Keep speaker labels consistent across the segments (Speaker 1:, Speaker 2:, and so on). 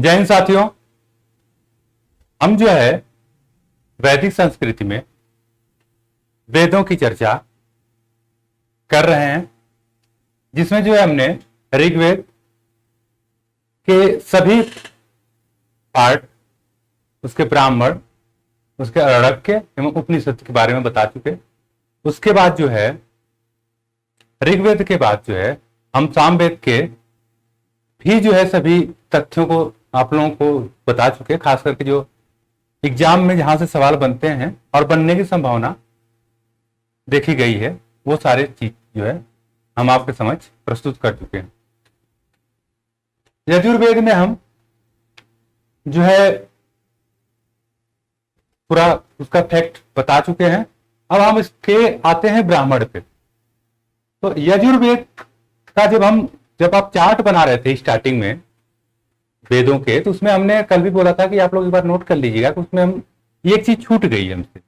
Speaker 1: जय हिंद साथियों। हम जो है वैदिक संस्कृति में वेदों की चर्चा कर रहे हैं, जिसमें जो है हमने ऋग्वेद के सभी पार्ट, उसके ब्राह्मण, उसके अरण्यक एवं उपनिषद के बारे में बता चुके। उसके बाद जो है ऋग्वेद के बाद जो है हम सामवेद के भी जो है सभी तथ्यों को आप लोगों को बता चुके, खास करके जो एग्जाम में जहां से सवाल बनते हैं और बनने की संभावना देखी गई है, वो सारे चीज जो है हम आपके समझ प्रस्तुत कर चुके हैं। यजुर्वेद में हम जो है पूरा उसका फैक्ट बता चुके हैं। अब हम इसके आते हैं ब्राह्मण पे। तो यजुर्वेद का जब आप चार्ट बना रहे थे स्टार्टिंग में वेदों के, तो उसमें हमने कल भी बोला था कि आप लोग एक बार नोट कर लीजिएगा कि उसमें हम एक चीज छूट गई हमसे,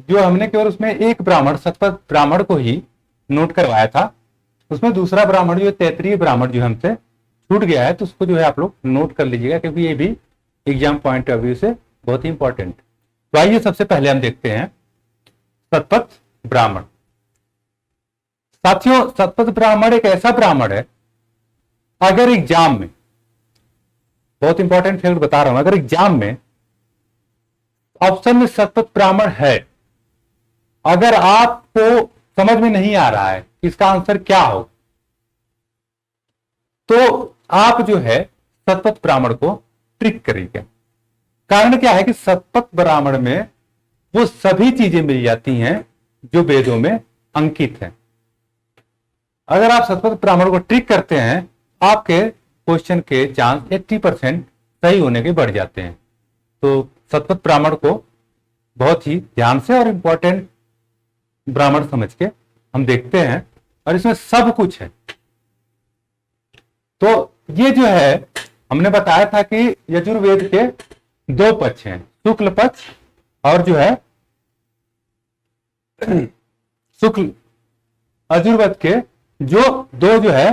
Speaker 1: जो हमने केवल उसमें एक ब्राह्मण, शतपथ ब्राह्मण को ही नोट करवाया था। उसमें दूसरा ब्राह्मण जो तैतरीय ब्राह्मण जो हमसे छूट गया है, तो उसको जो है आप लोग नोट कर लीजिएगा, क्योंकि ये भी एग्जाम पॉइंट ऑफ व्यू से बहुत ही इंपॉर्टेंट। तो आइए सबसे पहले हम देखते हैं शतपथ ब्राह्मण। साथियों, शतपथ ब्राह्मण एक ऐसा ब्राह्मण है, अगर एग्जाम में, बहुत इंपॉर्टेंट फैक्ट बता रहा हूं, अगर एग्जाम में ऑप्शन में शतपथ ब्राह्मण है, अगर आपको समझ में नहीं आ रहा है इसका आंसर क्या हो, तो आप जो है शतपथ ब्राह्मण को ट्रिक करिएगा। कारण क्या है कि शतपथ ब्राह्मण में वो सभी चीजें मिल जाती हैं जो वेदों में अंकित है। अगर आप शतपथ ब्राह्मण को ट्रिक करते हैं, आपके क्वेश्चन के चांस 80% सही होने के बढ़ जाते हैं। तो शतपथ ब्राह्मण को बहुत ही ध्यान से और इंपॉर्टेंट ब्राह्मण समझ के हम देखते हैं, और इसमें सब कुछ है। तो ये जो है हमने बताया था कि यजुर्वेद के दो पक्ष हैं, शुक्ल पक्ष और जो है शुक्ल यजुर्वेद के जो दो जो है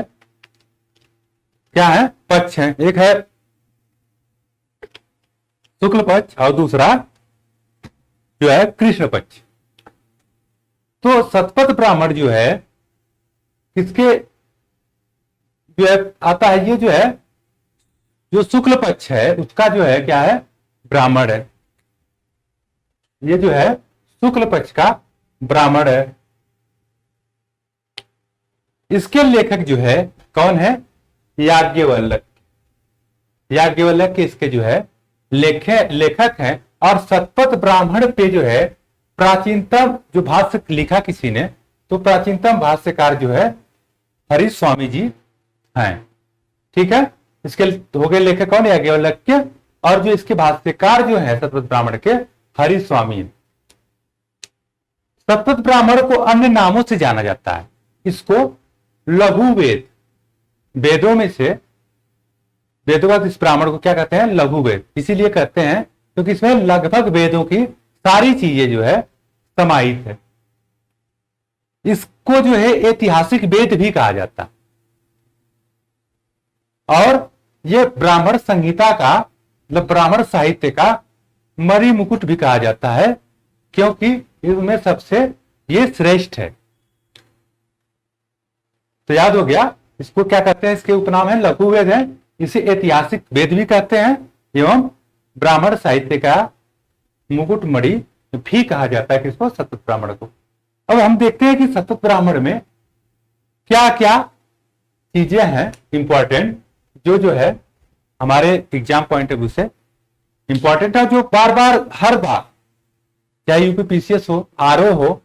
Speaker 1: क्या है पक्ष हैं, एक है शुक्ल पक्ष और दूसरा जो है कृष्ण पक्ष। तो शतपथ ब्राह्मण जो है किसके जो है आता है, ये जो है जो शुक्ल पक्ष है उसका जो है क्या है ब्राह्मण है। ये जो है शुक्ल पक्ष का ब्राह्मण है। इसके लेखक जो है कौन है, याज्ञवल्क्य। याज्ञवल्क्य इसके जो है लेखक हैं। और शतपथ ब्राह्मण पे जो है प्राचीनतम जो भाष्य लिखा किसी ने, तो प्राचीनतम भाष्यकार जो है हरीश स्वामी जी हैं। ठीक है, इसके हो गए लेखक कौन, याज्ञवल्क्य, और जो इसके भाष्यकार जो है शतपथ ब्राह्मण के हरीश स्वामी। शतपथ ब्राह्मण को अन्य नामों से जाना जाता है। इसको लघु वेद, वेदों में से वेदों का इस ब्राह्मण को क्या कहते हैं, लघु वेद। इसीलिए कहते हैं क्योंकि इसमें लगभग वेदों की सारी चीजें जो है समाहित है। इसको जो है ऐतिहासिक वेद भी कहा जाता है, और यह ब्राह्मण संहिता का, मतलब ब्राह्मण साहित्य का मणि मुकुट भी कहा जाता है, क्योंकि इसमें सबसे ये श्रेष्ठ है। तो याद हो गया, इसको क्या कहते हैं, इसके उपनाम है लघु वेद है। इसे ऐतिहासिक वेद भी कहते हैं एवं ब्राह्मण साहित्य का मुकुट मणि भी कहा जाता है किसको, शतपथ ब्राह्मण को। अब हम देखते हैं कि शतपथ ब्राह्मण में क्या क्या चीजें हैं इंपॉर्टेंट, जो है हमारे एग्जाम पॉइंट ऑफ व्यू से इंपॉर्टेंट है, जो बार बार हर बार चाहे यूपीपीसीएस हो, आरओ हो,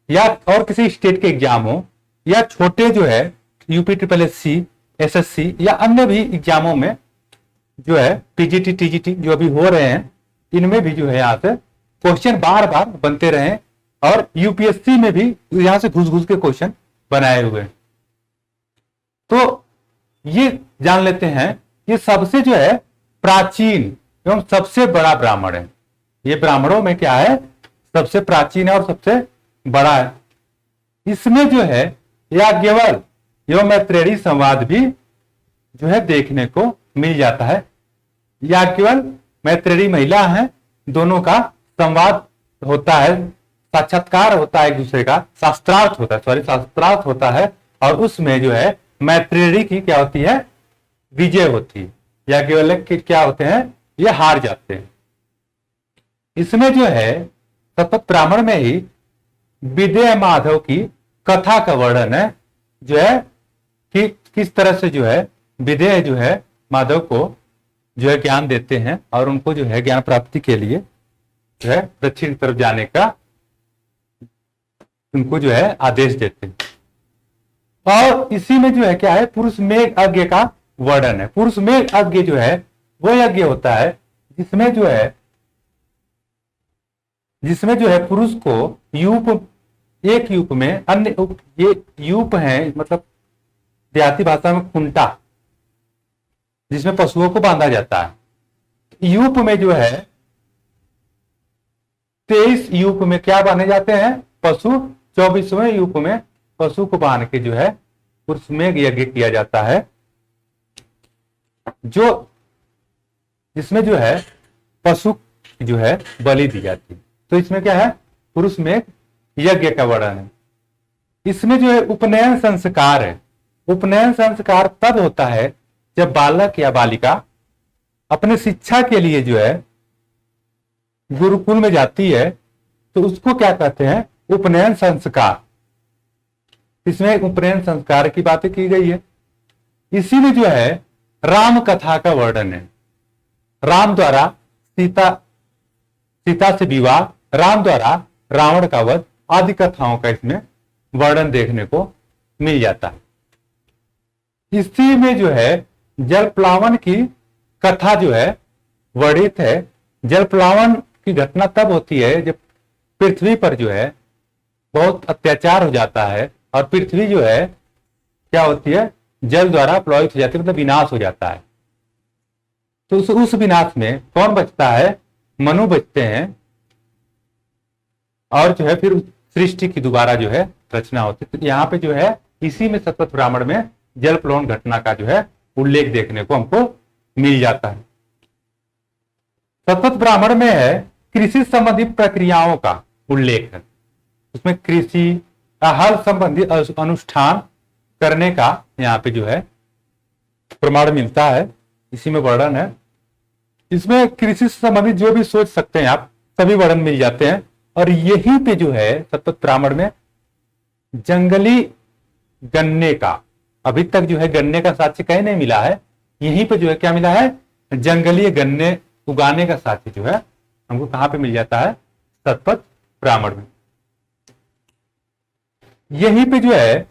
Speaker 1: या और किसी स्टेट के एग्जाम हो, या छोटे जो है यूपी ट्रिपल एससी, एसएससी या अन्य भी एग्जामों में जो है पीजीटी, टीजीटी जो अभी हो रहे हैं, इनमें भी जो है यहाँ से क्वेश्चन बार बार बनते रहे, और यूपीएससी में भी यहां से घुस घुस के क्वेश्चन बनाए हुए हैं। तो ये जान लेते हैं, ये सबसे जो है प्राचीन एवं सबसे बड़ा ब्राह्मण है। ये ब्राह्मणों में क्या है, सबसे प्राचीन है और सबसे बड़ा है। इसमें जो है याज्ञवल्क्य एवं मैत्रेयी संवाद भी जो है देखने को मिल जाता है। या केवल मैत्रेयी महिला है, दोनों का संवाद होता है, साक्षात्कार होता है एक दूसरे का, शास्त्रार्थ होता है, शास्त्रार्थ होता है, और उसमें जो है मैत्रेयी की क्या होती है, विजय होती है। या केवल क्या होते हैं, ये हार जाते हैं। इसमें जो है सतत ब्राह्मण में ही विदेह माधव की कथा का वर्णन है, जो है कि किस तरह से जो है विदेह जो है माधव को जो है ज्ञान देते हैं और उनको जो है ज्ञान प्राप्ति के लिए जो है दक्षिण की तरफ जाने का उनको जो है आदेश देते हैं। और इसी में जो है क्या है, पुरुष में यज्ञ का वर्णन है। पुरुष में यज्ञ जो है वो यज्ञ होता है जिसमें जो है पुरुष को यूप, एक यूप में अन्य ये यूप है, मतलब देहाती भाषा में खुंटा, जिसमें पशुओं को बांधा जाता है। यूप में जो है 23 यूप में क्या बांधे जाते हैं, पशु। 24वें यूप में पशु को बांध के जो है पुरुष में यज्ञ किया जाता है, जिसमें जो है पशु जो है बलि दी जाती है। तो इसमें क्या है, पुरुष में यज्ञ का वर्णन है। इसमें जो है उपनयन संस्कार है। उपनयन संस्कार तब होता है जब बालक या बालिका अपने शिक्षा के लिए जो है गुरुकुल में जाती है, तो उसको क्या कहते हैं, उपनयन संस्कार। इसमें उपनयन संस्कार की बातें की गई है। इसी में जो है राम कथा का वर्णन है। राम द्वारा सीता से विवाह, राम द्वारा रावण का वध आदि कथाओं का इसमें वर्णन देखने को मिल जाता है। इसी में जो है जल प्लावन की कथा जो है वर्णित है। जल प्लावन की घटना तब होती है जब पृथ्वी पर जो है बहुत अत्याचार हो जाता है और पृथ्वी जो है क्या होती है, जल द्वारा प्लावित हो जाती है, मतलब विनाश हो जाता है। तो उस विनाश में कौन बचता है, मनु बचते हैं, और जो है फिर सृष्टि की दोबारा जो है रचना होती है। तो यहाँ पे जो है इसी में सतत ब्राह्मण में जल प्लवन घटना का जो है उल्लेख देखने को हमको मिल जाता है। सतत ब्राह्मण में है कृषि संबंधी प्रक्रियाओं का उल्लेख है। उसमें कृषि हल संबंधी अनुष्ठान करने का यहाँ पे जो है प्रमाण मिलता है, इसी में वर्णन है। इसमें कृषि से संबंधित जो भी सोच सकते हैं आप, सभी वर्णन मिल जाते हैं। और यहीं पे जो है सतत ब्राह्मण में जंगली गन्ने का, अभी तक जो है गन्ने का साक्ष्य कहीं नहीं मिला है, यहीं पे जो है क्या मिला है, जंगली गन्ने उगाने का साक्ष्य जो है हमको कहां पे मिल जाता है, सतपथ ब्राह्मण में। यहीं पे जो है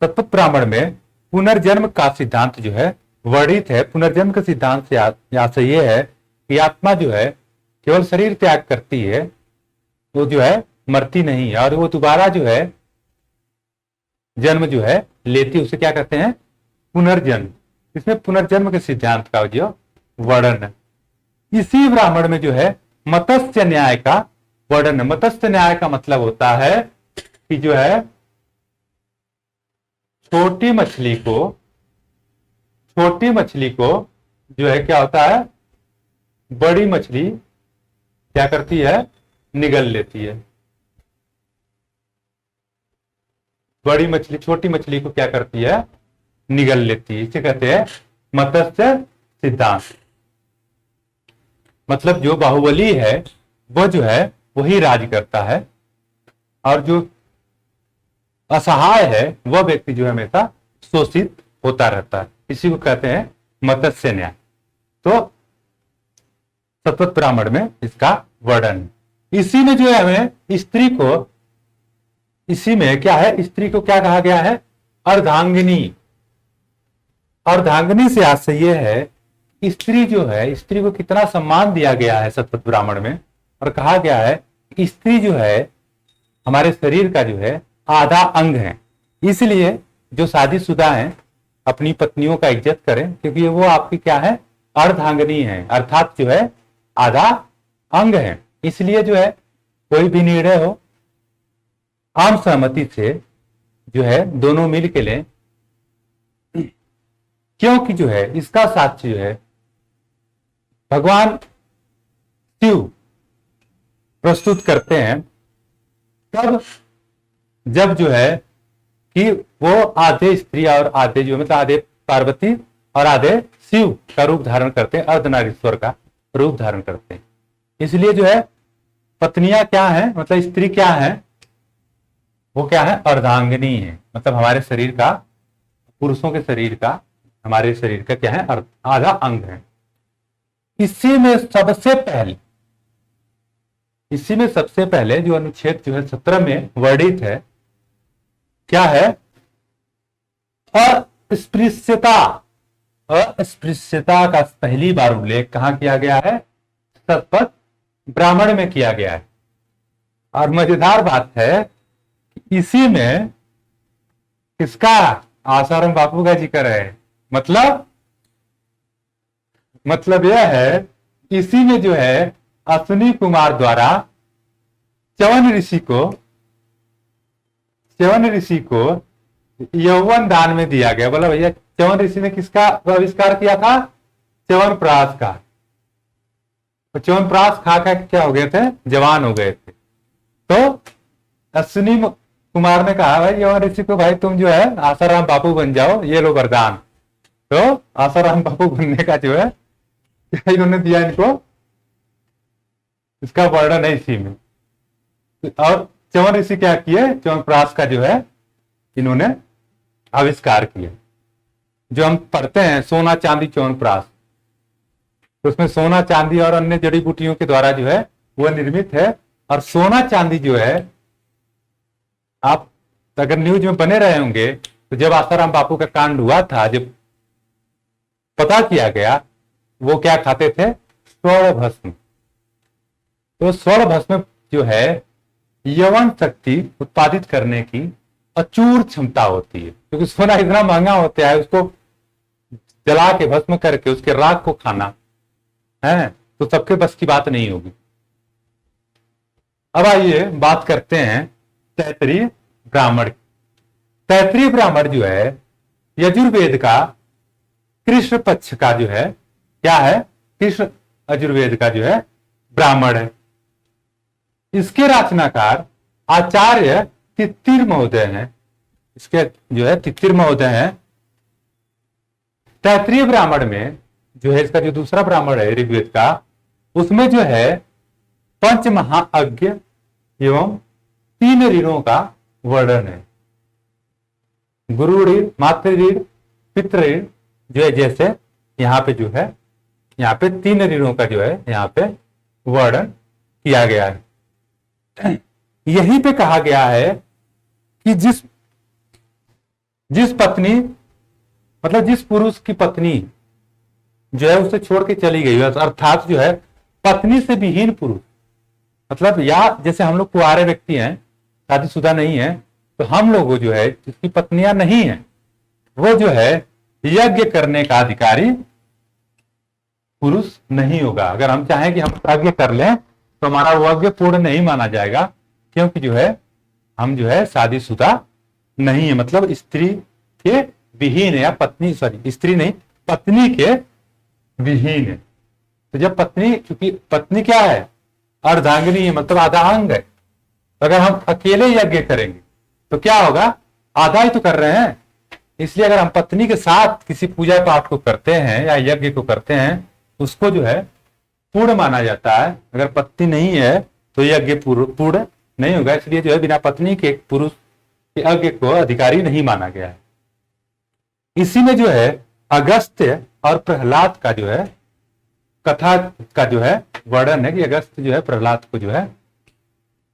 Speaker 1: सतपथ ब्राह्मण में पुनर्जन्म का सिद्धांत जो है वर्णित है। पुनर्जन्म के सिद्धांत से यहाँ से यह है कि आत्मा जो है केवल शरीर त्याग करती है, वो जो है मरती नहीं है, और वो दोबारा जो है जन्म जो है लेती, उसे क्या कहते हैं, पुनर्जन्म। इसमें पुनर्जन्म के सिद्धांत का जो वर्णन है। इसी ब्राह्मण में जो है मत्स्य न्याय का वर्णन है। मत्स्य न्याय का मतलब होता है कि जो है छोटी मछली को जो है क्या होता है, बड़ी मछली क्या करती है, निगल लेती है। बड़ी मछली छोटी मछली को क्या करती है, निगल लेती है। इसे कहते हैं मत्स्य सिद्धांत। मतलब जो बाहुबली है वो जो है वही राज करता है, और जो असहाय है वह व्यक्ति जो है हमेशा शोषित होता रहता है। इसी को कहते हैं मत्स्य न्याय। तो सतपथ ब्राह्मण में इसका वर्णन। इसी में जो है हमें स्त्री को, इसी में क्या है, स्त्री को क्या कहा गया है, अर्धांगिनी। अर्धांगिनी से आशय यह है, स्त्री जो है, स्त्री को कितना सम्मान दिया गया है सतपथ ब्राह्मण में, और कहा गया है कि स्त्री जो है हमारे शरीर का जो है आधा अंग है। इसलिए जो शादीशुदा हैं अपनी पत्नियों का इज्जत करें, क्योंकि वो आपकी क्या है, अर्धांगिनी है, अर्थात जो है आधा अंग है। इसलिए जो है कोई भी निर्णय हो आम सहमति से जो है दोनों मिल के लें, क्योंकि जो है इसका साक्ष्य जो है भगवान शिव प्रस्तुत करते हैं तब जब जो है कि वो आधे स्त्री और आधे जो मतलब आधे पार्वती और आधे शिव का रूप धारण करते हैं, अर्धनारीश्वर का रूप धारण करते हैं। इसलिए जो है पत्नियां क्या है, मतलब स्त्री क्या है, वो क्या है, अर्धांगिनी है। मतलब हमारे शरीर का, पुरुषों के शरीर का, हमारे शरीर का क्या है, आधा अंग है। इसी में सबसे पहले जो अनुच्छेद जो है 17 में वर्णित है, क्या है, अस्पृश्यता। अस्पृश्यता का पहली बार उल्लेख कहां किया गया है, शतपथ ब्राह्मण में किया गया है। और मजेदार बात है इसी में किसका, आसाराम बापू का जिक्र है। मतलब यह है इसी में जो है अश्विनी कुमार द्वारा च्यवन ऋषि को यौवन दान में दिया गया। बोला भैया च्यवन ऋषि ने किसका आविष्कार किया था, च्यवनप्राश का। तो च्यवनप्राश खा खा क्या हो गए थे, जवान हो गए थे। तो अश्विनी कुमार ने कहा भाई च्यवन ऋषि को, भाई तुम जो है आसाराम बापू बन जाओ, ये लो वरदान। तो आसाराम बापू बनने का जो है इन्होंने दिया इनको, इसका वर्णन है इसी में। और च्यवन ऋषि क्या किए, च्यवनप्राश का जो है इन्होंने आविष्कार किया। जो हम पढ़ते हैं सोना चांदी च्यवनप्राश, तो उसमें सोना चांदी और अन्य जड़ी बूटियों के द्वारा जो है वह निर्मित है। और सोना चांदी जो है, आप अगर न्यूज में बने रहे होंगे तो जब आसाराम बापू का कांड हुआ था, जब पता किया गया, वो क्या खाते थे, स्वर्ण भस्म। तो स्वर्ण भस्म जो है यौवन शक्ति उत्पादित करने की अचूर क्षमता होती है, क्योंकि सोना इतना महंगा होता है, उसको जला के भस्म करके उसके राख को खाना है तो सबके बस की बात नहीं होगी। अब आइए बात करते हैं तैत्तिरीय ब्राह्मण। तैत्तिरीय ब्राह्मण जो है यजुर्वेद का कृष्ण पक्ष का जो है क्या है, कृष्ण यजुर्वेद का जो है ब्राह्मण है। इसके रचनाकार आचार्य तित्तिर महोदय हैं। इसके जो है तित्तिर महोदय हैं। तैत्तिरीय ब्राह्मण में जो है, इसका जो दूसरा ब्राह्मण है ऋग्वेद का, उसमें जो है पंच महाअज्ञ एवं 3 ऋणों का वर्णन है। गुरु ऋण, मातृ ऋण, पितृ ऋण जो है, जैसे यहाँ पे जो है, यहाँ पे 3 ऋणों का जो है यहाँ पे वर्णन किया गया है। यहीं पे कहा गया है कि जिस पत्नी, मतलब जिस पुरुष की पत्नी जो है उसे छोड़ के चली गई, अर्थात जो है पत्नी से विहीन पुरुष, मतलब या जैसे हम लोग कुंवारे व्यक्ति हैं, शादीशुदा नहीं है, तो हम लोग जो है जिसकी पत्नियां नहीं है, वो जो है यज्ञ करने का अधिकारी पुरुष नहीं होगा। अगर हम चाहें कि हम यज्ञ कर लें तो हमारा वो यज्ञ पूर्ण नहीं माना जाएगा, क्योंकि जो है हम जो है शादीशुदा नहीं है, मतलब स्त्री के विहीन है, या पत्नी, सॉरी स्त्री नहीं, पत्नी के विहीन है। तो जब पत्नी, क्योंकि पत्नी क्या है, अर्धांगिनी है, मतलब आधा अंग है। अगर हम अकेले यज्ञ करेंगे तो क्या होगा, आधा ही तो कर रहे हैं। इसलिए अगर हम पत्नी के साथ किसी पूजा पाठ को करते हैं या यज्ञ को करते हैं, उसको जो है पूर्ण माना जाता है। अगर पत्नी नहीं है तो यज्ञ पूर्ण नहीं होगा। इसलिए जो है बिना पत्नी के पुरुष के यज्ञ को अधिकारी नहीं माना गया है। इसी में जो है अगस्त्य और प्रहलाद का जो है कथा का जो है वर्णन है कि अगस्त्य जो है प्रहलाद को जो है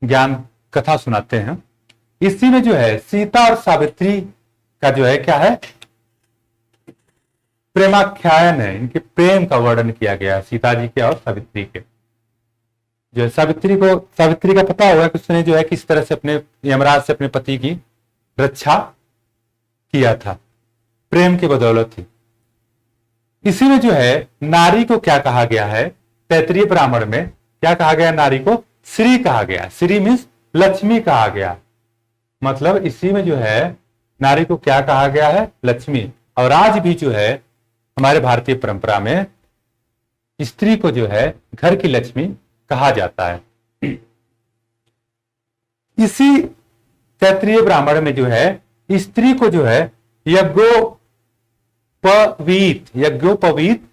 Speaker 1: ज्ञान कथा सुनाते हैं। इसी में जो है सीता और सावित्री का जो है क्या है, प्रेमाख्यान है। इनके प्रेम का वर्णन किया गया सीता जी के और सावित्री के। जो है सावित्री का पता होगा कि उसने जो है किस तरह से अपने यमराज से अपने पति की रक्षा किया था, प्रेम की बदौलत ही। इसी में जो है नारी को क्या कहा गया है, तैत्तिरीय ब्राह्मण में क्या कहा गया, नारी को श्री कहा गया। श्री मीन्स लक्ष्मी कहा गया। मतलब इसी में जो है नारी को क्या कहा गया है, लक्ष्मी। और आज भी जो है हमारे भारतीय परंपरा में स्त्री को जो है घर की लक्ष्मी कहा जाता है। इसी तैत्तिरीय ब्राह्मण में जो है स्त्री को जो है यज्ञोपवीत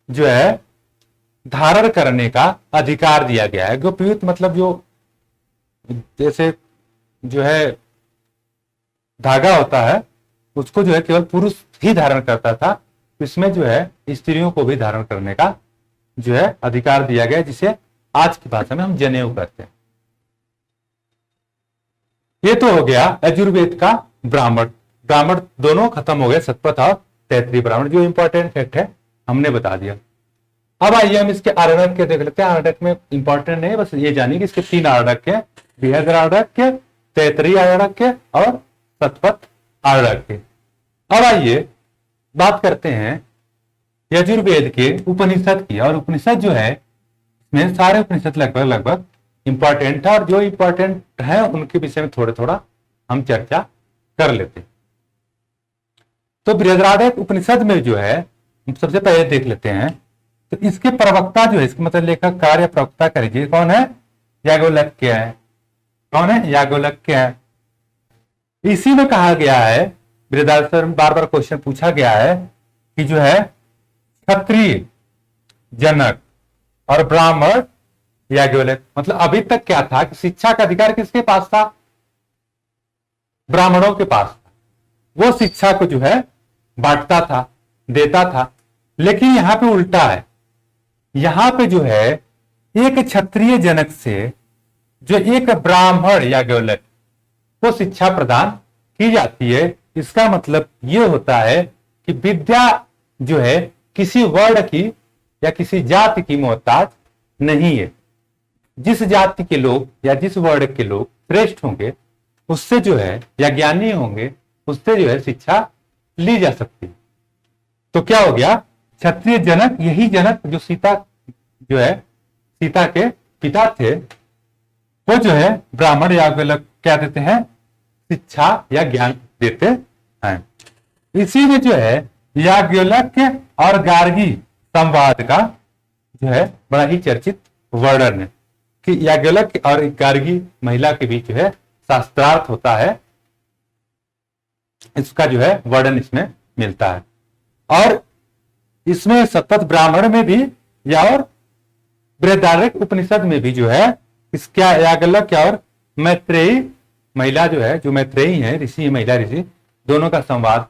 Speaker 1: जो है धारण करने का अधिकार दिया गया है। यज्ञोपवीत मतलब जो जैसे जो है धागा होता है उसको जो है केवल पुरुष ही धारण करता था, इसमें जो है स्त्रियों को भी धारण करने का जो है अधिकार दिया गया, जिसे आज की भाषा में हम जनेऊ कहते हैं। ये तो हो गया यजुर्वेद का ब्राह्मण दोनों खत्म हो गए, शतपथ और तैत्तिरीय ब्राह्मण। जो इंपॉर्टेंट फैक्ट है हमने बता दिया। अब आइए हम इसके आरण्यक देख लेते हैं। आरण्यक में इंपॉर्टेंट नहीं, बस ये जानिए कि इसके 3 आरण्यक है, बृहदारण्यक, तैत्तिरीय आरण्यक और शतपथ आरण्यक। अब आइए बात करते हैं यजुर्वेद के उपनिषद की। और उपनिषद जो है इसमें सारे उपनिषद लगभग इंपॉर्टेंट है, और जो इंपॉर्टेंट है उनके विषय में थोड़ा हम चर्चा कर लेते हैं। तो बृहदारण्यक उपनिषद में जो है हम सबसे पहले देख लेते हैं। तो इसके प्रवक्ता जो है, इसका मतलब लेखक कार्य प्रवक्ता करेंगे, कौन है? याज्ञवल्क्य है। कौन है? याज्ञवल्क्य है। इसी में कहा गया है, बृहदारण्यक में बार क्वेश्चन पूछा गया है कि जो है क्षत्रिय जनक और ब्राह्मण याज्ञवल्क्य। मतलब अभी तक क्या था कि शिक्षा का अधिकार किसके पास था? ब्राह्मणों के पास था। वो शिक्षा को जो है बांटता था, देता था। लेकिन यहां पे उल्टा है। यहां पे जो है एक क्षत्रिय जनक से जो एक ब्राह्मण याज्ञवल्क्य को शिक्षा प्रदान की जाती है। इसका मतलब ये होता है कि विद्या जो है किसी वर्ण की या किसी जाति की मोहताज नहीं है। जिस जाति के लोग या जिस वर्ण के लोग श्रेष्ठ होंगे उससे जो है या ज्ञानी होंगे उससे जो है शिक्षा ली जा सकती है। तो क्या हो गया? क्षत्रिय जनक, यही जनक जो सीता के पिता थे, वो जो है ब्राह्मण याज्ञवल्क्य क्या देते हैं? शिक्षा या ज्ञान देते हैं। इसी में जो है याज्ञवल्क्य और गार्गी संवाद का जो है बड़ा ही चर्चित वर्णन है कि याज्ञवल्क्य और गार्गी महिला के बीच जो है शास्त्रार्थ होता है। इसका जो है वर्णन इसमें मिलता है। और इसमें शतपथ ब्राह्मण में भी या और बृहदारण्यक उपनिषद में भी जो है इसका याज्ञवल्क्य और मैत्रेयी महिला जो है, जो मैत्रेयी है ऋषि, महिला ऋषि, दोनों का संवाद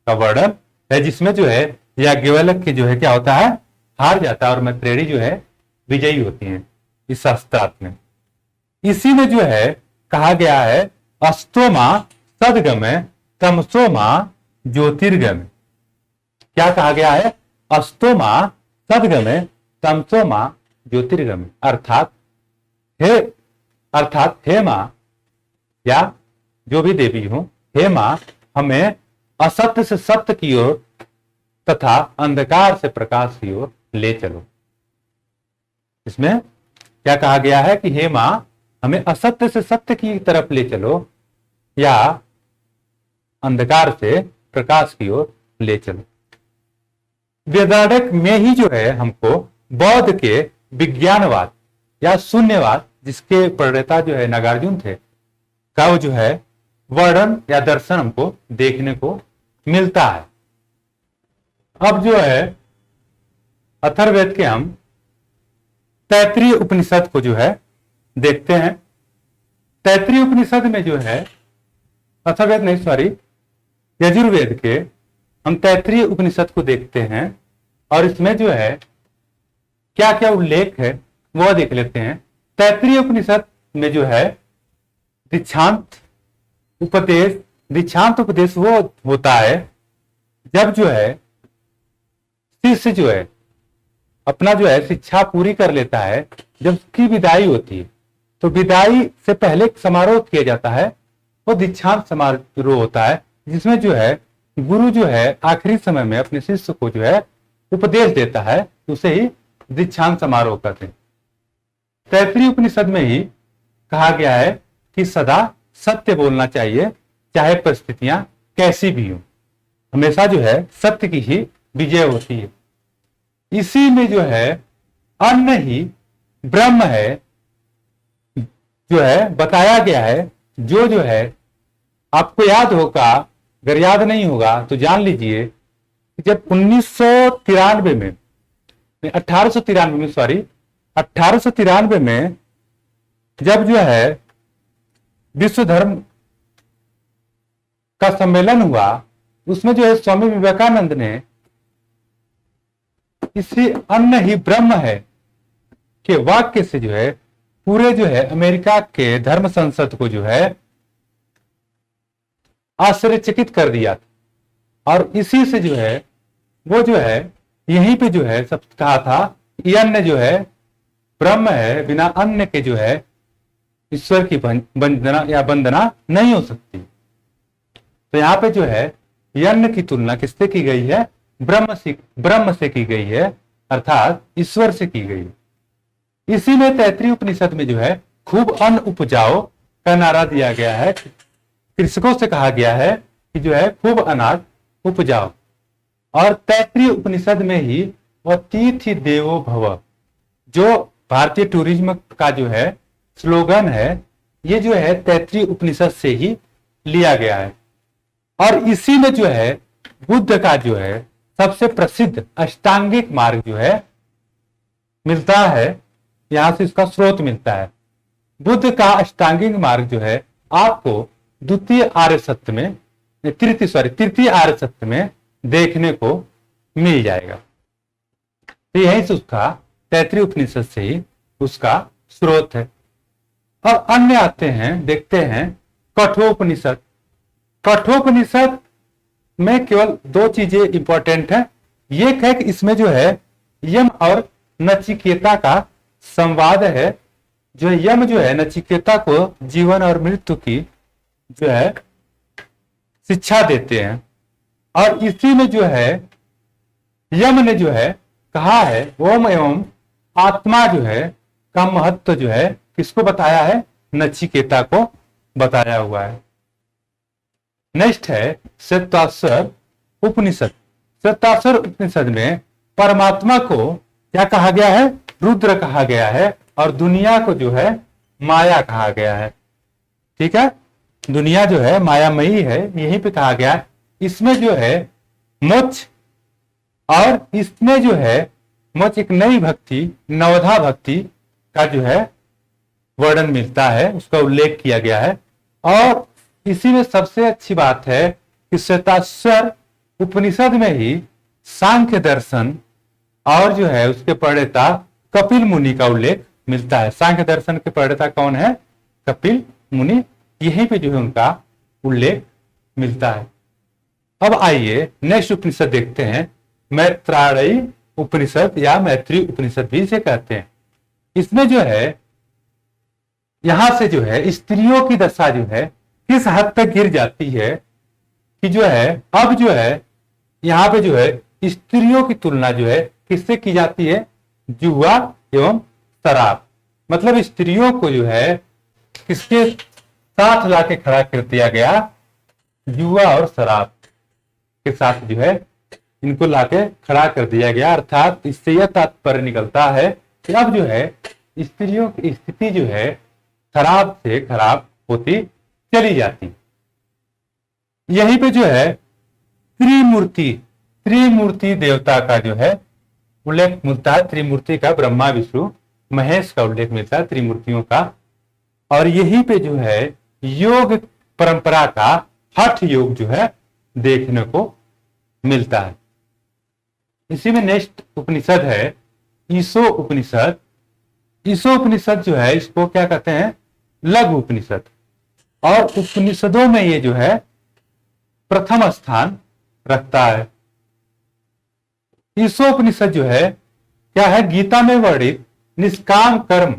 Speaker 1: का वर्णन है, जिसमें जो है याज्ञवल्क्य जो है क्या होता है? हार जाता है और मैत्रेयी जो है विजयी होती है इस शास्त्रार्थ में। इसी में जो है कहा गया है अस्तोमा सदगमे तमसोमा ज्योतिर्गमे। क्या कहा गया है? अस्तोमा सदगमे तमसोमा ज्योतिर्गमे। अर्थात हे मां, या जो भी देवी हो, हे मां हमें असत्य से सत्य की ओर तथा अंधकार से प्रकाश की ओर ले चलो। इसमें क्या कहा गया है कि हे मां हमें असत्य से सत्य की तरफ ले चलो या अंधकार से प्रकाश की ओर ले चलो। बृहदारण्यक में ही जो है हमको बौद्ध के विज्ञानवाद या शून्यवाद, जिसके प्रणेता जो है नागार्जुन थे, का वो जो है वर्णन या दर्शन हमको देखने को मिलता है। अब जो है अथर्ववेद के हम तैत्तिरीय उपनिषद को जो है देखते हैं। तैत्तिरीय उपनिषद में जो है अथर्ववेद नहीं, सॉरी, यजुर्वेद के हम तैत्तिरीय उपनिषद को देखते हैं। और इसमें जो है क्या क्या उल्लेख है वो देख लेते हैं। तैत्तिरीय उपनिषद में जो है दीक्षांत उपदेश वो होता है जब जो है शिष्य जो है अपना जो है शिक्षा पूरी कर लेता है, जब उसकी विदाई होती है तो विदाई से पहले एक समारोह किया जाता है, वो दीक्षांत समारोह होता है, जिसमें जो है गुरु जो है आखिरी समय में अपने शिष्य को जो है उपदेश देता है, उसे ही दीक्षांत समारोह कहते हैं। तैत्तिरीय उपनिषद में ही कहा गया है कि सदा सत्य बोलना चाहिए, चाहे परिस्थितियां कैसी भी हो। हमेशा जो है सत्य की ही विजय होती है। इसी में जो है अन्न ही ब्रह्म है, जो है बताया गया है। जो है आपको याद होगा, अगर याद नहीं होगा तो जान लीजिए कि जब 1993 में 1893 में, सॉरी 1893 में जब जो है विश्व धर्म का सम्मेलन हुआ, उसमें जो है स्वामी विवेकानंद ने इसी अन्न ही ब्रह्म है के वाक्य से जो है पूरे जो है अमेरिका के धर्म संसद को जो है आश्चर्यचकित कर दिया था। और इसी से जो है वो जो है यहीं पे जो है सब कहा था कि अन्न जो है ब्रह्म है, बिना अन्न के जो है ईश्वर की वंदना या वंदना नहीं हो सकती। तो यहाँ पे जो है अन्न की तुलना किससे की गई है? ब्रह्म से की गई है, अर्थात ईश्वर से की गई। इसी में तैत्रीय उपनिषद में जो है खूब अन्न उपजाओ का नारा दिया गया है। कृषकों से कहा गया है कि जो है खूब अनाज उपजाओ। और तैत्रीय उपनिषद में ही अतिथि देवो भव, जो भारतीय टूरिज्म का जो है स्लोगन है, ये जो है तैत्रीय उपनिषद से ही लिया गया है। और इसी में जो है बुद्ध का जो है सबसे प्रसिद्ध अष्टांगिक मार्ग जो है मिलता है, यहां से इसका स्रोत मिलता है। बुद्ध का अष्टांगिक मार्ग जो है आपको तृतीय आर्य सत्य में देखने को मिल जाएगा। तो यही से उसका तैत्रीय उपनिषद से ही उसका स्रोत है। और अन्य आते हैं, देखते हैं कठोपनिषद। कठोपनिषद में केवल दो चीजें इंपॉर्टेंट है। एक है कि इसमें जो है यम और नचिकेता का संवाद है। जो यम जो है नचिकेता को जीवन और मृत्यु की जो है शिक्षा देते हैं। और इसी में जो है यम ने जो है कहा है ओम एवं आत्मा जो है का महत्व जो है किसको बताया है? नचिकेता को बताया हुआ है। नेक्स्ट है श्वेताश्वर उपनिषद। श्वेताश्वर उपनिषद में परमात्मा को क्या कहा गया है? रुद्र कहा गया है। और दुनिया को जो है माया कहा गया है। ठीक है, दुनिया जो है मायामयी है, यहीं पे कहा गया है। इसमें जो है मोक्ष, और इसमें जो है मोक्ष एक नई भक्ति, नवधा भक्ति का जो है वर्णन मिलता है, उसका उल्लेख किया गया है। और इसी में सबसे अच्छी बात है कि श्वेताश्वर उपनिषद में ही सांख्य दर्शन और जो है उसके प्रणेता कपिल मुनि का उल्लेख मिलता है। सांख्य दर्शन के प्रणेता कौन है? कपिल मुनि। यहीं पे जो है उनका उल्लेख मिलता है। अब आइए नेक्स्ट उपनिषद देखते हैं, मैत्रायणी उपनिषद या मैत्री उपनिषद भी इसे कहते हैं। इसमें जो है यहां से जो है स्त्रियों की दशा जो है किस हद तक गिर जाती है कि जो है अब जो है यहाँ पे जो है स्त्रियों की तुलना जो है किससे की जाती है? जुआ एवं शराब। मतलब स्त्रियों को जो है किसके साथ लाके खड़ा कर दिया गया? जुआ और शराब के साथ जो है इनको लाके खड़ा कर दिया गया। अर्थात इससे यह तात्पर्य निकलता है कि अब जो है स्त्रियों की स्थिति जो है खराब से खराब होती चली जाती। यहीं पे जो है त्रिमूर्ति देवता का जो है उल्लेख मिलता है। त्रिमूर्ति का ब्रह्मा विष्णु महेश का उल्लेख मिलता है, त्रिमूर्तियों का। और यहीं पे जो है योग परंपरा का हठ योग जो है देखने को मिलता है। इसी में नेक्स्ट उपनिषद है ईशो उपनिषद। ईशो उपनिषद जो है इसको क्या कहते हैं? लघु उपनिषद। और उपनिषदों में ये जो है प्रथम स्थान रखता है। ईशो उपनिषद जो है क्या है? गीता में वर्णित निष्काम कर्म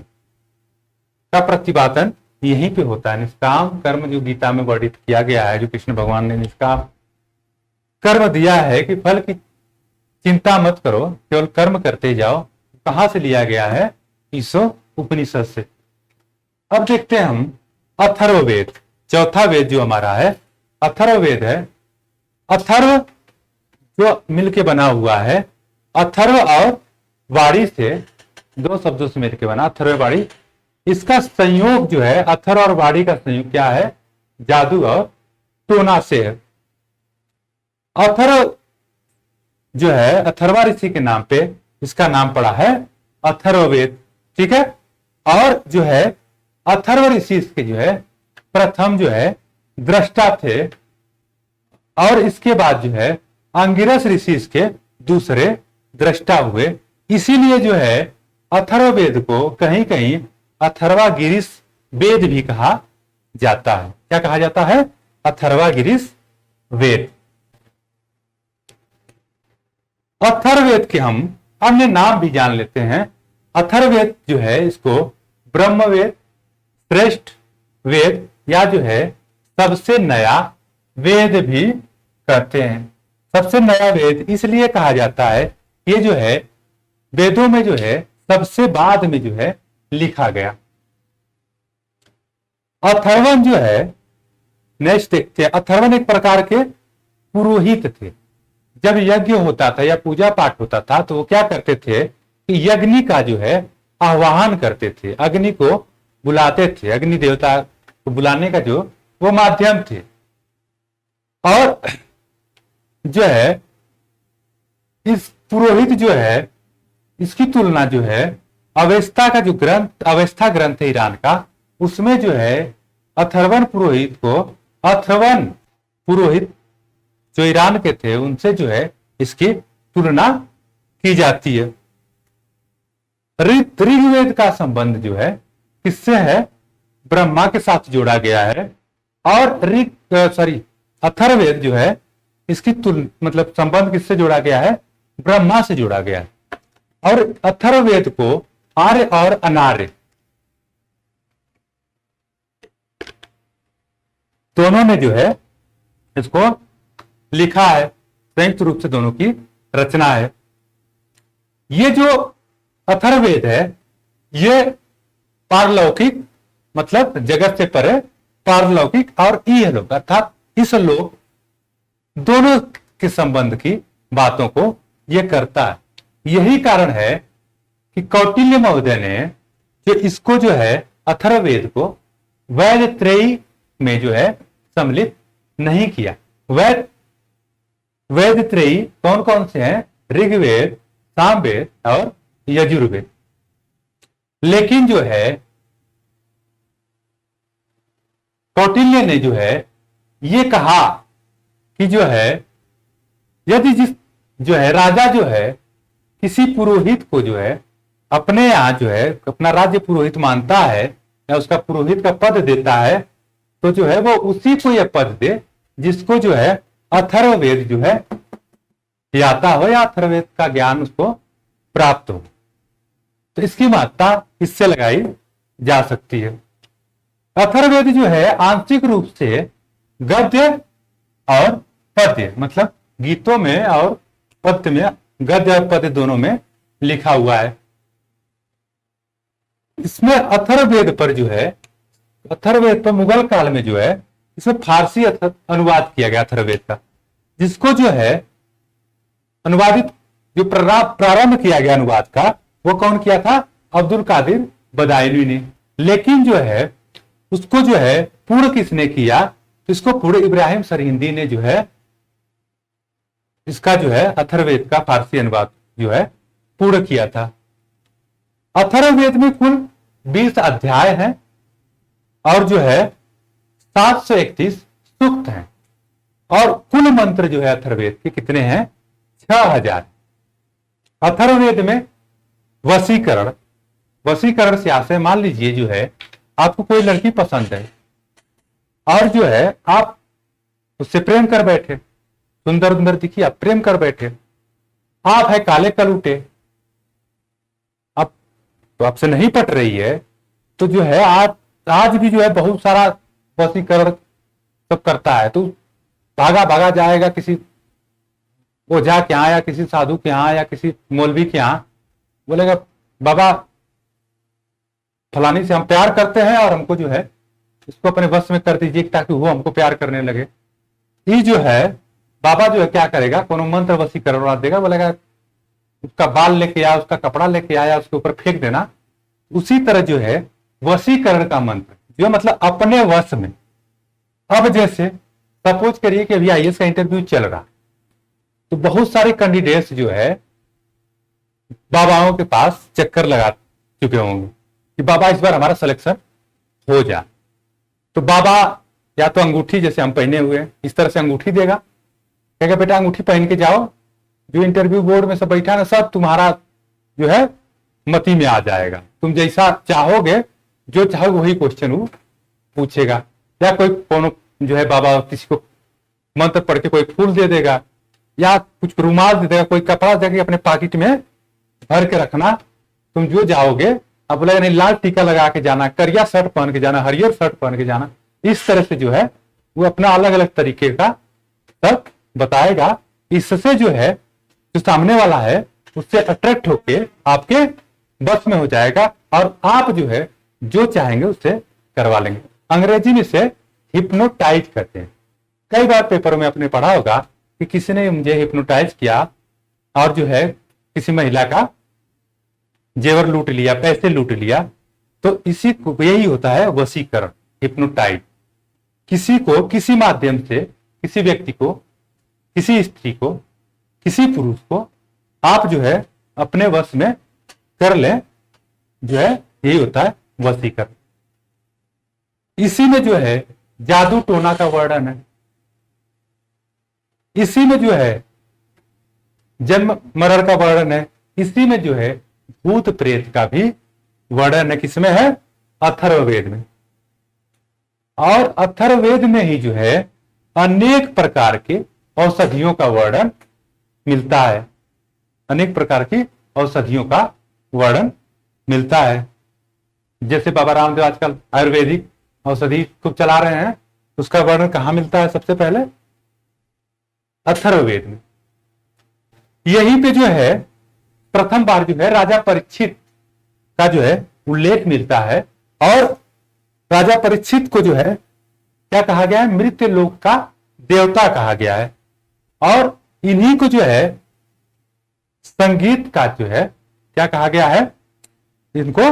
Speaker 1: का प्रतिपादन यहीं पे होता है। निष्काम कर्म जो गीता में वर्णित किया गया है, जो कृष्ण भगवान ने निष्काम कर्म दिया है कि फल की चिंता मत करो, केवल कर्म करते जाओ, कहां से लिया गया है? ईशो उपनिषद से। अब देखते हैं हम अथर्ववेद, चौथा वेद जो हमारा है अथर्ववेद है। अथर्व जो मिलके बना हुआ है, अथर्व और वाणी से, दो शब्दों से मिलकर बना अथर्व वाणी। इसका संयोग जो है, अथर्व और वाणी का संयोग क्या है? जादू और टोना से है। अथर्व जो है, अथर्वा ऋषि के नाम पे इसका नाम पड़ा है अथर्ववेद। ठीक है। और जो है अथर्व ऋषि इसके जो है प्रथम जो है दृष्टा थे, और इसके बाद जो है अंगिरस ऋषि इसके दूसरे दृष्टा हुए। इसीलिए जो है अथर्ववेद को कहीं कहीं अथर्वागिरीश वेद भी कहा जाता है। क्या कहा जाता है? अथर्वागिरीश वेद। अथर्ववेद के हम अन्य नाम भी जान लेते हैं। अथर्ववेद जो है इसको ब्रह्मवेद, श्रेष्ठ वेद, या जो है सबसे नया वेद भी कहते हैं। सबसे नया वेद इसलिए कहा जाता है, ये जो है वेदों में जो है सबसे बाद में जो है लिखा गया। अथर्वण जो है, नेक्स्ट देखते हैं। अथर्वण एक प्रकार के पुरोहित थे। जब यज्ञ होता था या पूजा पाठ होता था तो वो क्या करते थे कि यज्ञ का जो है आह्वान करते थे, अग्नि को बुलाते थे। अग्नि देवता को बुलाने का जो वो माध्यम थे। और जो है इस पुरोहित जो है, इसकी तुलना जो है अवेस्ता का जो ग्रंथ, अवेस्ता ग्रंथ है ईरान का, उसमें जो है अथर्वण पुरोहित को, अथर्वण पुरोहित जो ईरान के थे उनसे जो है इसकी तुलना की जाती है। ऋग्वेद का संबंध जो है किससे है? ब्रह्मा के साथ जोड़ा गया है। और अथर्ववेद जो है इसकी मतलब संबंध किससे जोड़ा गया है? ब्रह्मा से जोड़ा गया है। और अथर्ववेद को आर्य और अनार्य दोनों ने जो है इसको लिखा है। संयुक्त रूप से दोनों की रचना है। ये जो अथर्ववेद है ये पारलौकिक, मतलब जगत से परे, पारलौकिक और इहलोक अर्थात इस लोक दोनों के संबंध की बातों को ये करता है। यही कारण है कि कौटिल्य महोदय ने जो इसको जो है अथर्ववेद को वेद त्रयी में जो है सम्मिलित नहीं किया। वेद त्रयी कौन कौन से हैं? ऋग्वेद, सामवेद और यजुर्वेद। लेकिन जो है कौटिल्य ने जो है ये कहा कि जो है यदि जिस जो है राजा जो है किसी पुरोहित को जो है अपने यहां जो है अपना राज्य पुरोहित मानता है या उसका पुरोहित का पद देता है, तो जो है वो उसी को यह पद दे जिसको जो है अथर्ववेद जो है आता हो या अथर्ववेद का ज्ञान उसको प्राप्त हो। तो इसकी महत्ता इससे लगाई जा सकती है। अथर्ववेद जो है आंशिक रूप से गद्य और पद्य, मतलब गीतों में और पद्य में, गद्य और पद्य दोनों में लिखा हुआ है। इसमें अथर्ववेद पर जो है, अथर्ववेद पर मुगल काल में जो है इसमें फारसी अनुवाद किया गया अथर्ववेद का, जिसको जो है अनुवादित जो प्रारंभ किया गया अनुवाद का वो कौन किया था? अब्दुल कादिर बदायूनी ने। लेकिन जो है उसको जो है पूर्ण किसने किया? इसको पूर्ण इब्राहिम सरहिंदी ने जो है इसका जो है अथर्ववेद का फारसी अनुवाद जो है पूर्ण किया था। अथर्ववेद में कुल 20 अध्याय हैं और जो है 731 सूक्त हैं। और कुल मंत्र जो है अथर्ववेद के कितने हैं? 6000। अथर्ववेद में वशीकरण, वशीकरण से आशय, मान लीजिए जो है आपको कोई लड़की पसंद है और जो है आप उससे प्रेम कर बैठे, सुंदर सुंदर दिखी, आप प्रेम कर बैठे, आप है काले कलूटे, अब तो आपसे नहीं पट रही है, तो जो है आज भी जो है बहुत सारा वशीकरण सब करता है। तो भागा भागा जाएगा किसी ओझा के यहाँ या किसी साधु के यहाँ या किसी मौलवी के यहाँ, बोलेगा बाबा फलानी से हम प्यार करते हैं और हमको जो है इसको अपने वश में कर दीजिए ताकि वो हमको प्यार करने लगे। ये जो है बाबा जो है क्या करेगा, कोनो मंत्र वशीकरण बना देगा, बोलेगा उसका बाल लेके आया, उसका कपड़ा लेके आया, उसके ऊपर फेंक देना। उसी तरह जो है वशीकरण का मंत्र जो मतलब अपने वश में। अब जैसे सपोज करिए कि अभी आईएएस का इंटरव्यू चल रहा, तो बहुत सारे कैंडिडेट्स जो है बाबाओं के पास चक्कर लगा चुके होंगे कि बाबा इस बार हमारा सिलेक्शन हो जाए। तो बाबा या तो अंगूठी, जैसे हम पहने हुए हैं इस तरह से अंगूठी देगा, कहेगा बेटा अंगूठी पहन के जाओ, जो इंटरव्यू बोर्ड में सब बैठा ना सब तुम्हारा जो है मति में आ जाएगा, तुम जैसा चाहोगे, जो चाहोगे वही क्वेश्चन वो पूछेगा। या कोई कोनो जो है बाबा किसी को मंत्र पढ़ के कोई फूल दे देगा, या कुछ रुमाल दे देगा, कोई कपड़ा देगा अपने पॉकेट में भर के रखना, तुम जो जाओगे। अब बोलेगा नहीं लाल टीका लगा के जाना, करिया शर्ट पहन के जाना, हरियर शर्ट पहन के जाना। इस तरह से जो है वो अपना अलग अलग तरीके का सब बताएगा। इससे जो है जो सामने वाला है उससे अट्रैक्ट होके आपके बस में हो जाएगा और आप जो है जो चाहेंगे उससे करवा लेंगे। अंग्रेजी में से हिप्नोटाइज करते हैं। कई बार पेपर में आपने पढ़ा होगा कि किसी ने मुझे हिप्नोटाइज किया और जो है किसी महिला का जेवर लूट लिया, पैसे लूट लिया। तो इसी को यही होता है वशीकरण, हिप्नोटाइज। किसी को किसी माध्यम से, किसी व्यक्ति को, किसी स्त्री को, किसी पुरुष को आप जो है अपने वश में कर ले, जो है यही होता है वशीकरण। इसी में जो है जादू टोना का वर्णन है, इसी में जो है जन्म मरण का वर्णन है, इसी में जो है भूत प्रेत का भी वर्णन है। किसमें है? अथर्ववेद में। और अथर्ववेद में ही जो है अनेक प्रकार के औषधियों का वर्णन मिलता है, अनेक प्रकार की औषधियों का वर्णन मिलता है। जैसे बाबा रामदेव आजकल आयुर्वेदिक औषधि खूब चला रहे हैं, उसका वर्णन कहां मिलता है? सबसे पहले अथर्ववेद में। यहीं पे जो है प्रथम बार जो है राजा परीक्षित का जो है उल्लेख मिलता है। और राजा परीक्षित को जो है क्या कहा गया है? मृत्यु लोक का देवता कहा गया है। और इन्हीं को जो है संगीत का जो है क्या कहा गया है? इनको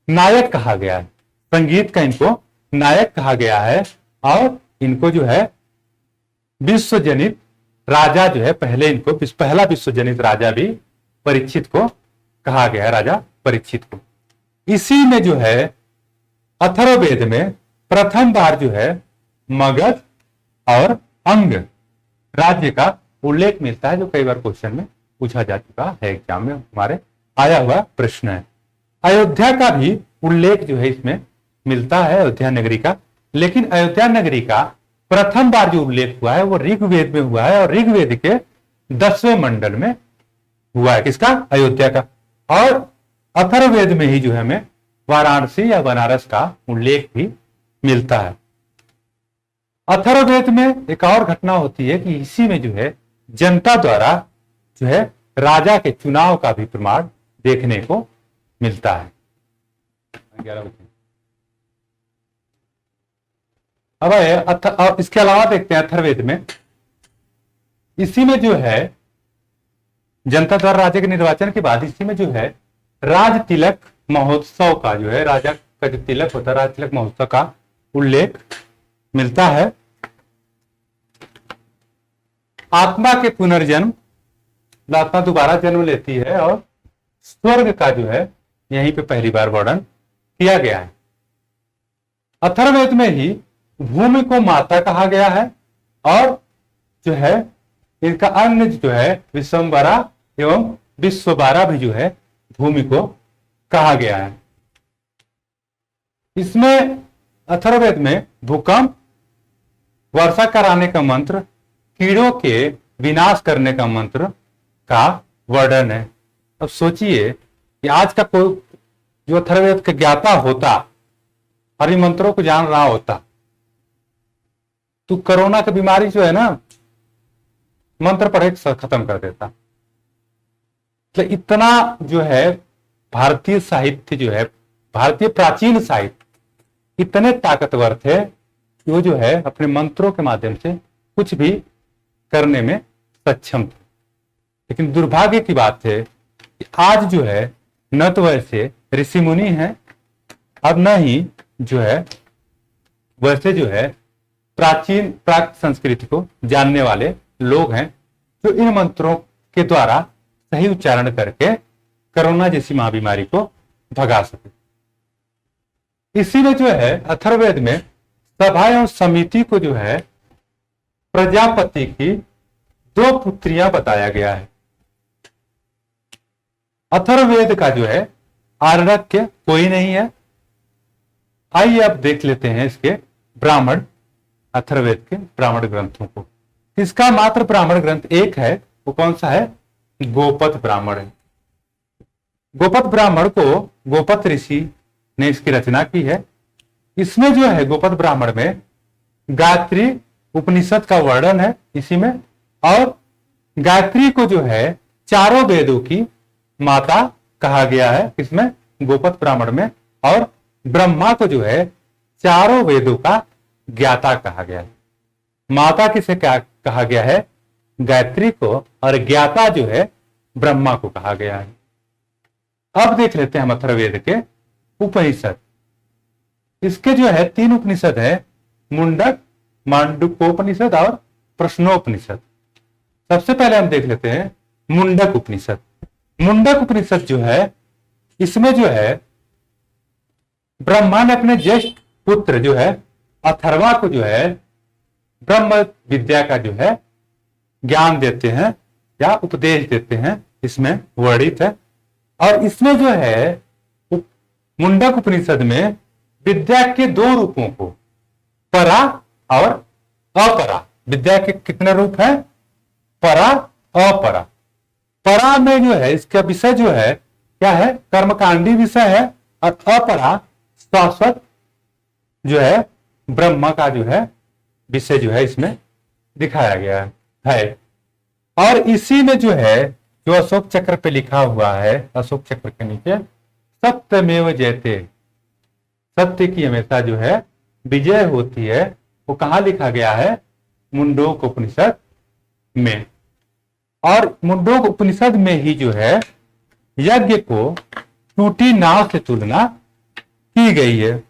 Speaker 1: नायक कहा गया है, संगीत का इनको नायक कहा गया है। और इनको जो है विश्वजनित राजा जो है, पहले इनको पहला विश्वजनित राजा भी परीक्षित को कहा गया है, राजा परीक्षित को। इसी में जो है अथर्ववेद में प्रथम बार जो है मगध और अंग राज्य का उल्लेख मिलता है, जो कई बार क्वेश्चन में पूछा जा चुका है, एग्जाम में हमारे आया हुआ प्रश्न है। अयोध्या का भी उल्लेख जो है इसमें मिलता है, अयोध्या नगरी का। लेकिन अयोध्या नगरी का प्रथम बार जो उल्लेख हुआ है वो ऋग्वेद में हुआ है, और ऋग्वेद के 10वें मंडल में हुआ है। किसका? अयोध्या का। और अथर्ववेद में ही जो है हमें वाराणसी या बनारस का उल्लेख भी मिलता है। अथर्ववेद में एक और घटना होती है कि इसी में जो है जनता द्वारा जो है राजा के चुनाव का भी प्रमाण देखने को मिलता है। अब इसके अलावा देखते हैं अथर्ववेद में, इसी में जो है जनता द्वारा राजा के निर्वाचन के बाद इसी में जो है राज तिलक महोत्सव का जो है, राजा का जो तिलक होता है, राज तिलक महोत्सव का उल्लेख मिलता है। आत्मा के पुनर्जन्म, आत्मा दोबारा जन्म लेती है, और स्वर्ग का जो है यहीं पे पहली बार वर्णन किया गया है। अथर्ववेद में ही भूमि को माता कहा गया है, और जो है इनका अन्य जो है विश्वम्भरा एवं विश्वबारा भी जो है भूमि को कहा गया है। इसमें अथर्ववेद में भूकंप, वर्षा कराने का मंत्र, कीड़ों के विनाश करने का मंत्र का वर्णन है। अब सोचिए कि आज का कोई जो अथर्ववेद का ज्ञाता होता और इन मंत्रों को जान रहा होता, तो कोरोना की बीमारी जो है ना मंत्र पढ़े खत्म कर देता। तो इतना जो है भारतीय साहित्य जो है, भारतीय प्राचीन साहित्य इतने ताकतवर थे कि वो जो है अपने मंत्रों के माध्यम से कुछ भी करने में सक्षम थे। लेकिन दुर्भाग्य की बात है कि आज जो है न तो वैसे ऋषि मुनि हैं और न ही जो है वैसे जो है प्राचीन प्राक संस्कृति को जानने वाले लोग हैं जो इन मंत्रों के द्वारा सही उच्चारण करके कोरोना जैसी महाबीमारी को भगा सके। इसीलिए जो है अथर्ववेद में सभा एवं समिति को जो है प्रजापति की 2 पुत्रियां बताया गया है। अथर्ववेद का जो है आरण्यक कोई नहीं है। आइए अब देख लेते हैं इसके ब्राह्मण, अथर्ववेद के ब्राह्मण ग्रंथों को। इसका मात्र ब्राह्मण ग्रंथ एक है, वो कौन सा है? गोपद ब्राह्मण है। गोपद ब्राह्मण को गोपद ऋषि ने इसकी रचना की है। इसमें जो है गोपद ब्राह्मण में गायत्री उपनिषद का वर्णन है इसी में, और गायत्री को जो है चारों वेदों की माता कहा गया है इसमें गोपद ब्राह्मण में, और ब्रह्मा को जो है चारों वेदों का ज्ञाता कहा गया है। माता किसे क्या कहा गया है? गायत्री को, और ज्ञाता जो है ब्रह्मा को कहा गया है। अब देख लेते हैं हम अथर्ववेद के उपनिषद। इसके जो है 3 उपनिषद है, मुंडक, मांडुक्योपनिषद और प्रश्नोपनिषद। सबसे पहले हम देख लेते हैं मुंडक उपनिषद। मुंडक उपनिषद जो है इसमें जो है ब्रह्मा ने अपने ज्येष्ठ पुत्र जो है अथर्वा को जो है ब्रह्म विद्या का जो है ज्ञान देते हैं या उपदेश देते हैं, इसमें वर्णित है। और इसमें जो है मुंडक उपनिषद में विद्या के 2 रूपों को, परा और अपरा, विद्या के कितने रूप हैं? परा, अपरा। परा में जो है इसका विषय जो है क्या है? कर्मकांडी विषय है, और अपरा शाश्वत जो है ब्रह्मा का जो है विषय जो है इसमें दिखाया गया है। और इसी में जो है जो अशोक चक्र पे लिखा हुआ है, अशोक चक्र के नीचे सत्यमेव जयते, सत्य की हमेशा जो है विजय होती है, वो कहां लिखा गया है? मुंडोक उपनिषद में। और मुंडोक उपनिषद में ही जो है यज्ञ को टूटी नाव से तुलना की गई है।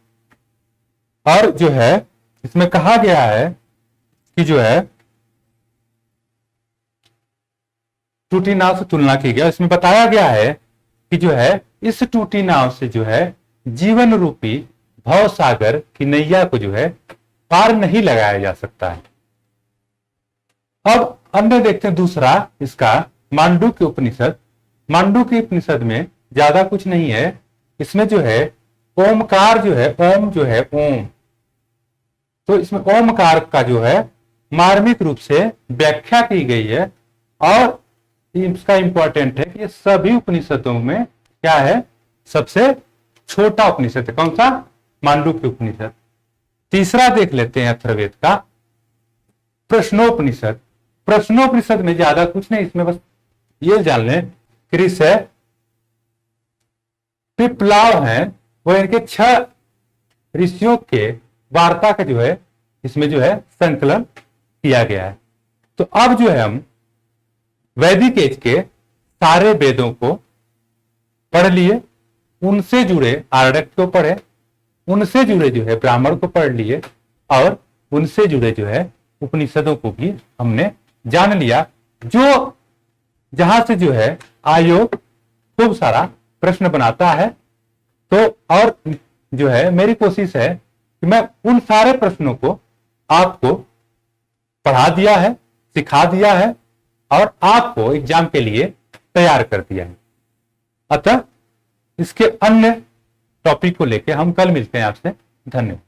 Speaker 1: और जो है इसमें कहा गया है कि जो है टूटी नाव से तुलना की गई। इसमें बताया गया है कि जो है इस टूटी नाव से जो है जीवन रूपी भव सागर की नैया को जो है पार नहीं लगाया जा सकता है। अब अन्य देखते हैं दूसरा इसका मांडुक्य उपनिषद। मांडुक्य उपनिषद में ज्यादा कुछ नहीं है। इसमें जो है ओमकार जो है, ओम जो है ओम, तो इसमें ओमकार का जो है मार्मिक रूप से व्याख्या की गई है। और इसका इंपॉर्टेंट है कि ये सभी उपनिषदों में क्या है? सबसे छोटा उपनिषद है। कौन सा? मांडुक्य उपनिषद। तीसरा देख लेते हैं अथर्ववेद का प्रश्नोपनिषद। प्रश्नोपनिषद में ज्यादा कुछ नहीं, इसमें बस ये जान लें कृष है, पिपलाव है, वो इनके 6 ऋषियों के वार्ता का जो है इसमें जो है संकलन किया गया है। तो अब जो है हम वैदिक एज के सारे वेदों को पढ़ लिए, उनसे जुड़े आरण्यक को पढ़े, उनसे जुड़े जो है ब्राह्मण को पढ़ लिए, और उनसे जुड़े जो है उपनिषदों को भी हमने जान लिया। जो जहां से जो है आयोग खूब सारा प्रश्न बनाता है, तो और जो है मेरी कोशिश है कि मैं उन सारे प्रश्नों को आपको पढ़ा दिया है, सिखा दिया है, और आपको एग्जाम के लिए तैयार कर दिया है। अतः इसके अन्य टॉपिक को लेकर हम कल मिलते हैं आपसे। धन्यवाद।